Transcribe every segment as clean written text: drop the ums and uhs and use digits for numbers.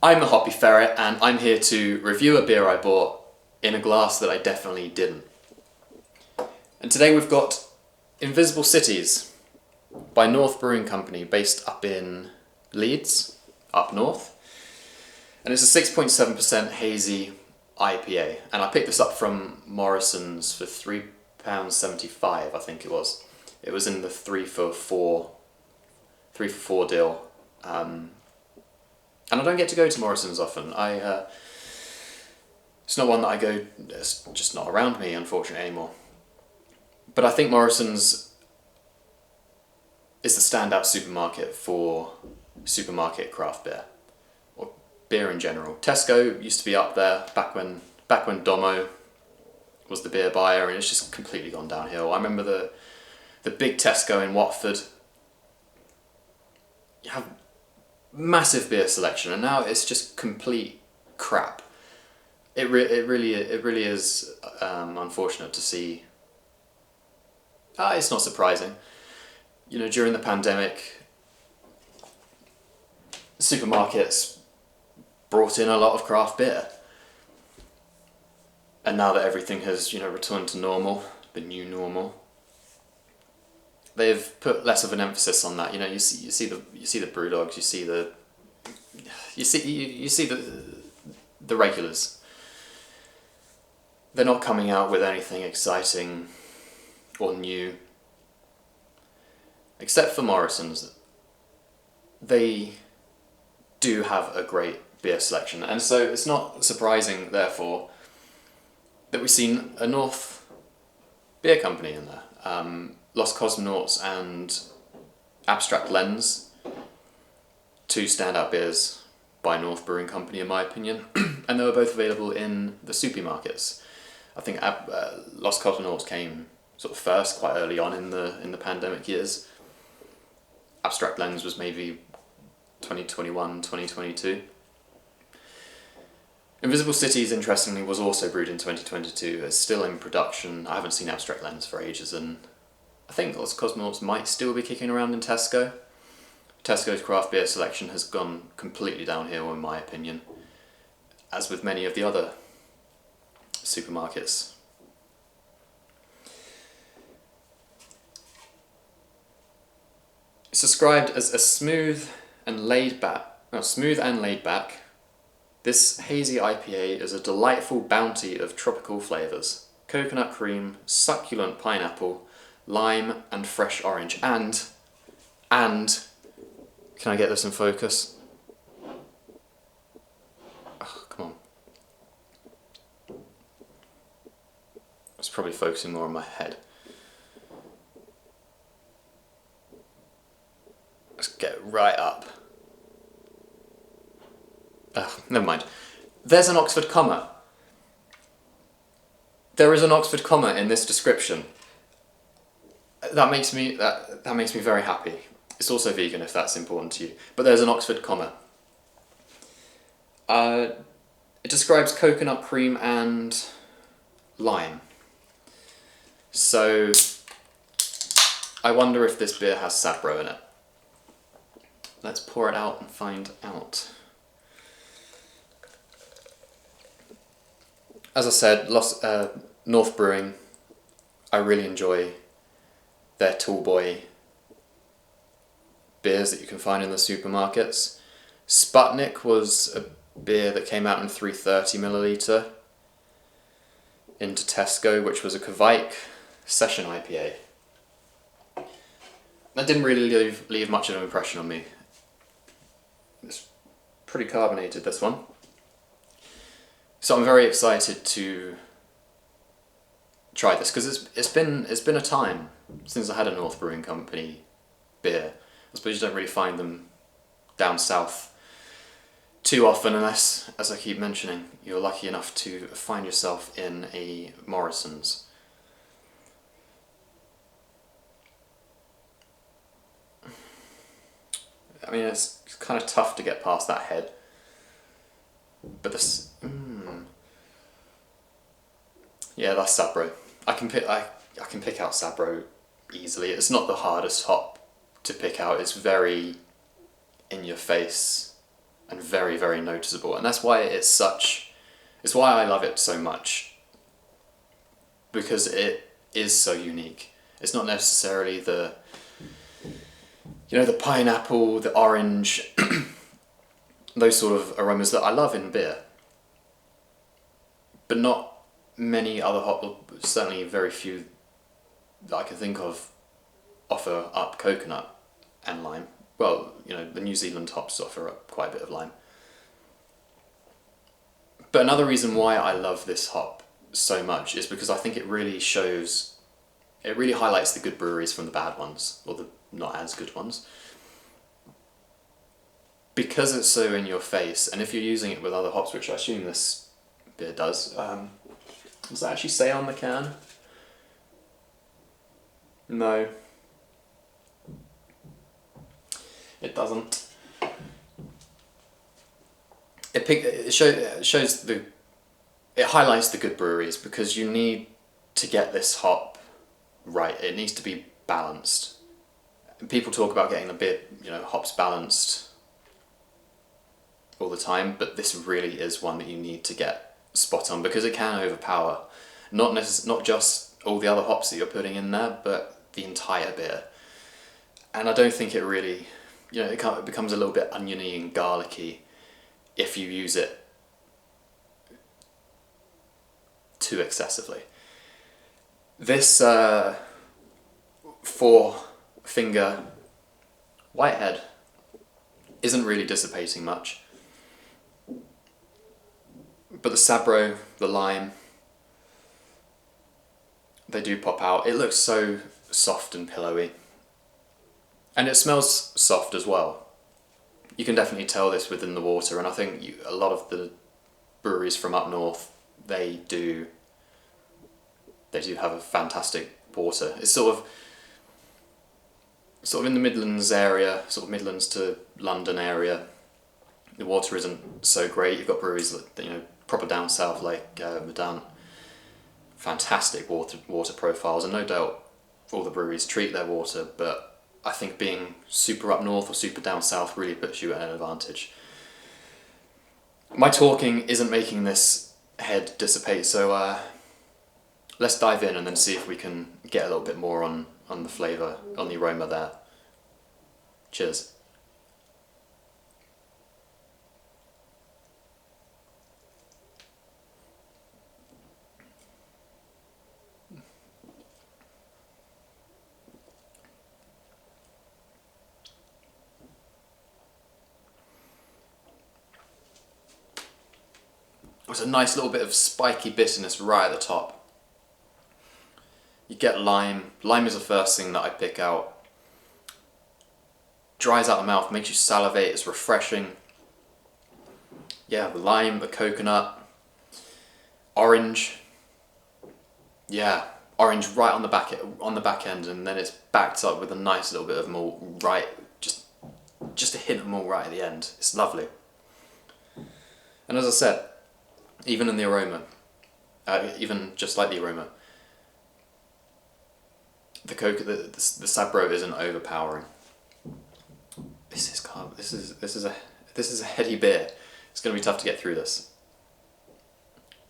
I'm the Hoppy Ferret, and I'm here to review a beer I bought in a glass that I definitely didn't. And today we've got Invisible Cities by North Brewing Company, based up in Leeds, up north. And it's a 6.7% hazy IPA. And I picked this up from Morrison's for £3.75, I think it was. It was in the 3 for 4 deal. And I don't get to go to Morrison's often. It's not one that I go, it's just not around me, unfortunately, anymore. But I think Morrison's is the standout supermarket for supermarket craft beer, or beer in general. Tesco used to be up there back when Domo was the beer buyer, and it's just completely gone downhill. I remember the big Tesco in Watford. You have massive beer selection, and now it's just complete crap. It really is unfortunate to see. It's not surprising. You know, during the pandemic, supermarkets brought in a lot of craft beer, and now that everything has, returned to normal, the new normal, they've put less of an emphasis on that. You see the brew dogs, you see the regulars. They're not coming out with anything exciting or new, except for Morrison's. They do have a great beer selection, and so it's not surprising, therefore, that we've seen a North Beer Company in there. Lost Cosmonauts and Abstract Lens, two standout beers by North Brewing Company, in my opinion, and they were both available in the supermarkets. I think Lost Cosmonauts came sort of first, quite early on in the pandemic years. Abstract Lens was maybe 2021, 2022. Invisible Cities, interestingly, was also brewed in 2022. It's still in production. I haven't seen Abstract Lens for ages, and I think Lost Cosmonauts might still be kicking around in Tesco. Tesco's craft beer selection has gone completely downhill, in my opinion, as with many of the other supermarkets. It's described as a smooth and laid back. This hazy IPA is a delightful bounty of tropical flavours: coconut cream, succulent pineapple, lime, and fresh orange. And can I get this in focus? Oh, come on. It's probably focusing more on my head. Let's get it right up. Never mind. There's an Oxford comma. There is an Oxford comma in this description. That makes me very happy. It's also vegan, if that's important to you. But there's an Oxford comma. It describes coconut cream and lime. So I wonder if this beer has sabro in it. Let's pour it out and find out. As I said, North Brewing, I really enjoy their Tallboy beers that you can find in the supermarkets. Sputnik was a beer that came out in 330ml into Tesco, which was a Kvike Session IPA. That didn't really leave much of an impression on me. It's pretty carbonated, this one. So I'm very excited to try this, because it's been a time since I had a North Brewing Company beer. I suppose you don't really find them down south too often, unless, as I keep mentioning, you're lucky enough to find yourself in a Morrison's. I mean, it's kind of tough to get past that head, but this, yeah, that's sabro. I can pick out sabro easily. It's not the hardest hop to pick out. It's very in your face and very, very noticeable. And that's why it's why I love it so much, because it is so unique. It's not necessarily the pineapple, the orange, those sort of aromas that I love in beer. But not many other certainly very few that I can think of, offer up coconut and lime. Well, the New Zealand hops offer up quite a bit of lime. But another reason why I love this hop so much is because I think it really highlights the good breweries from the bad ones, or the not as good ones. Because it's so in your face, and if you're using it with other hops, which I assume this beer does, does that actually say on the can? No. It doesn't. It highlights the good breweries, because you need to get this hop right. It needs to be balanced. People talk about getting the beer, hops balanced all the time, but this really is one that you need to get spot on, because it can overpower not just all the other hops that you're putting in there, but the entire beer. And I don't think it really, it becomes a little bit oniony and garlicky if you use it too excessively. This 4-finger Whitehead isn't really dissipating much. But the sabro, the lime, they do pop out. It looks so soft and pillowy. And it smells soft as well. You can definitely tell this within the water, and I think a lot of the breweries from up north, they do have a fantastic water. It's sort of in the Midlands area, sort of Midlands to London area. The water isn't so great. You've got breweries that, proper down south like Medan, fantastic water profiles, and no doubt all the breweries treat their water, but I think being super up north or super down south really puts you at an advantage. My talking isn't making this head dissipate, so let's dive in and then see if we can get a little bit more on the flavour, on the aroma there. Cheers. There's a nice little bit of spiky bitterness right at the top. You get lime. Lime is the first thing that I pick out. Dries out the mouth, makes you salivate, it's refreshing. Yeah, the lime, the coconut, orange. Yeah, orange right on the back end, and then it's backed up with a nice little bit of malt right, just a hint of malt right at the end. It's lovely. And as I said, even in the aroma, even just like the aroma, the sabro isn't overpowering. This is a heady beer. It's going to be tough to get through this.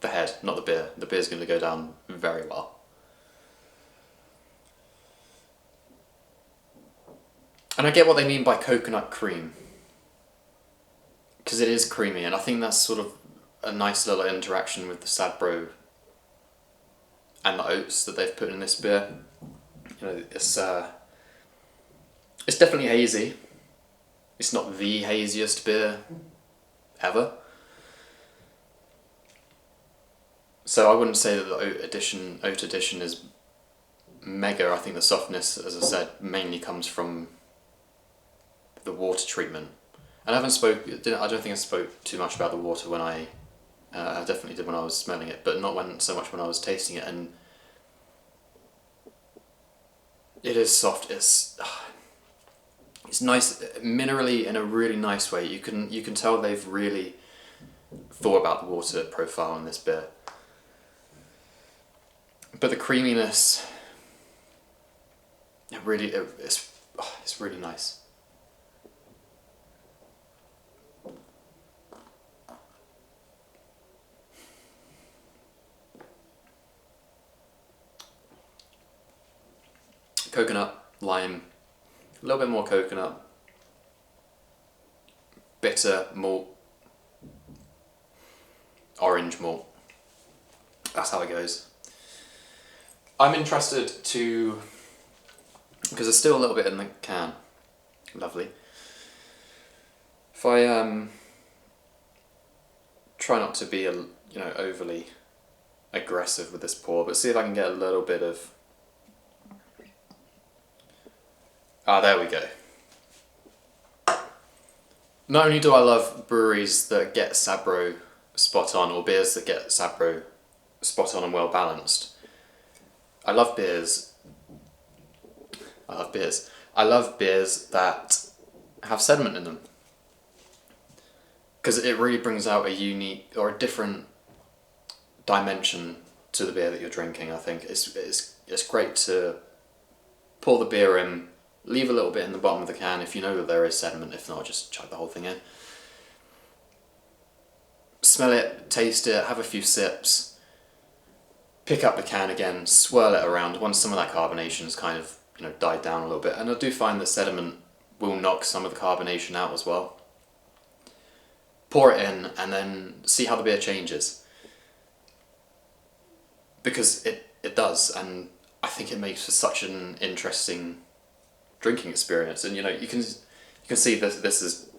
The head, not the beer. The beer's going to go down very well. And I get what they mean by coconut cream, because it is creamy, and I think that's sort of a nice little interaction with the sabro and the oats that they've put in this beer. It's definitely hazy. It's not the haziest beer ever. So I wouldn't say that the oat addition is mega. I think the softness, as I said, mainly comes from the water treatment. And I don't think I spoke too much about the water when I definitely did when I was smelling it, but not so much when I was tasting it. And it is soft. It's nice, minerally in a really nice way. You can tell they've really thought about the water profile in this beer. But the creaminess, it's really nice. Coconut, lime, a little bit more coconut, bitter malt, orange malt. That's how it goes. I'm interested to, because there's still a little bit in the can. Lovely. If I try not to be overly aggressive with this pour, but see if I can get a little bit of. There we go. Not only do I love breweries that get sabro spot on, or beers that get sabro spot on and well balanced. I love beers that have sediment in them, because it really brings out a unique or a different dimension to the beer that you're drinking. I think it's great to pour the beer in, leave a little bit in the bottom of the can if you know that there is sediment. If not, just chug the whole thing in. Smell it, taste it, have a few sips, pick up the can again, swirl it around once some of that carbonation's kind of died down a little bit. And I do find that sediment will knock some of the carbonation out as well. Pour it in and then see how the beer changes, because it does, and I think it makes for such an interesting drinking experience. And you can see this is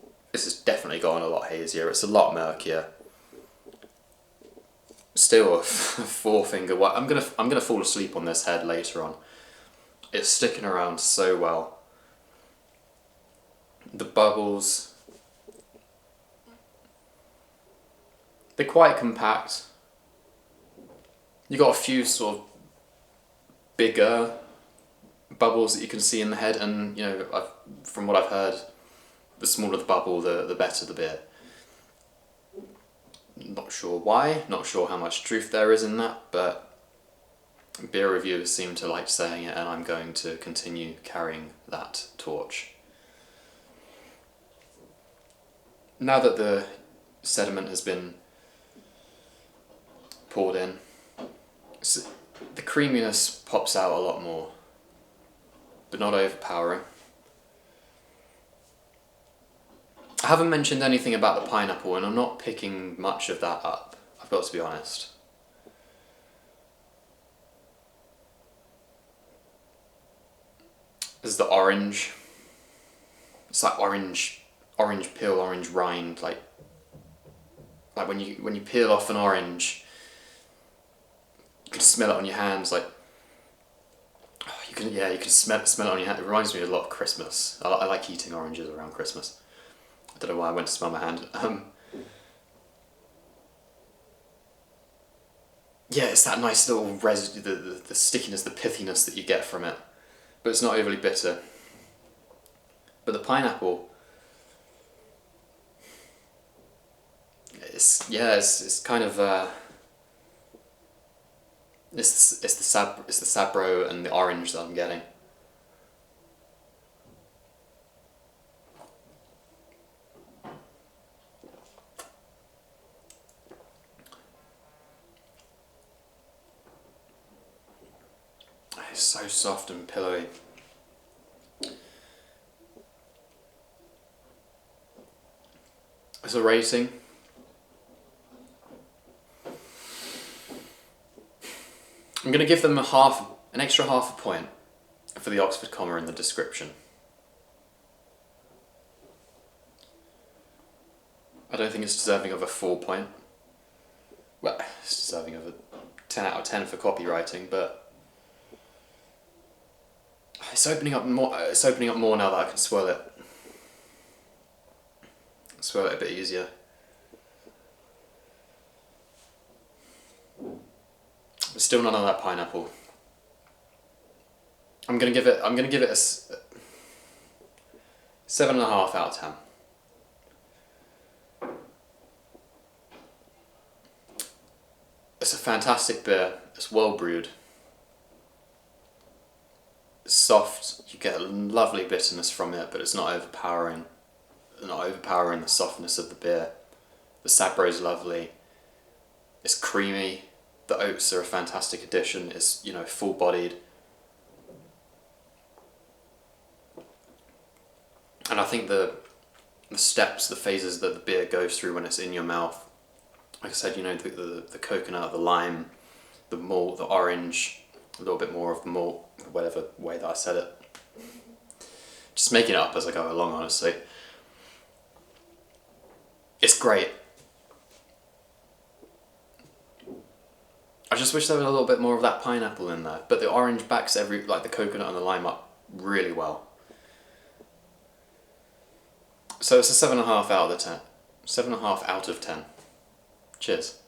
definitely gone a lot hazier. It's a lot murkier. Still a four-finger white. I'm gonna fall asleep on this head later on. It's sticking around so well. The bubbles, they're quite compact. You got a few sort of bigger bubbles that you can see in the head, and from what I've heard, the smaller the bubble, the better the beer. Not sure why, not sure how much truth there is in that, but beer reviewers seem to like saying it, and I'm going to continue carrying that torch. Now that the sediment has been poured in, the creaminess pops out a lot more, but not overpowering. I haven't mentioned anything about the pineapple, and I'm not picking much of that up, I've got to be honest. There's the orange. It's like orange peel, orange rind, like when you peel off an orange, you can smell it on your hands, like you can smell it on your hand. It reminds me a lot of Christmas. I like eating oranges around Christmas. I don't know why I went to smell my hand. It's that nice little residue, the stickiness, the pithiness that you get from it, but it's not overly bitter. But the pineapple, it's kind of it's the sabro and the orange that I'm getting. It's so soft and pillowy. As a rating, I'm going to give them an extra half a point for the Oxford comma in the description. I don't think it's deserving of a 4 point. Well, it's deserving of a 10 out of 10 for copywriting, but it's opening up more now that I can swirl it. Swirl it a bit easier. But still none of that pineapple. I'm gonna give it a 7.5 out of 10. It's a fantastic beer. It's well brewed. It's soft. You get a lovely bitterness from it, but it's not overpowering. Not overpowering the softness of the beer. The sabro is lovely. It's creamy. The oats are a fantastic addition. It's full-bodied. And I think the steps, the phases that the beer goes through when it's in your mouth, like I said, you know, the coconut, the lime, the malt, the orange, a little bit more of the malt, whatever way that I said it. Just making it up as I go along, honestly. It's great. I just wish there was a little bit more of that pineapple in there, but the orange backs like the coconut and the lime up really well. So it's a 7.5 out of 10. 7.5 out of 10. Cheers.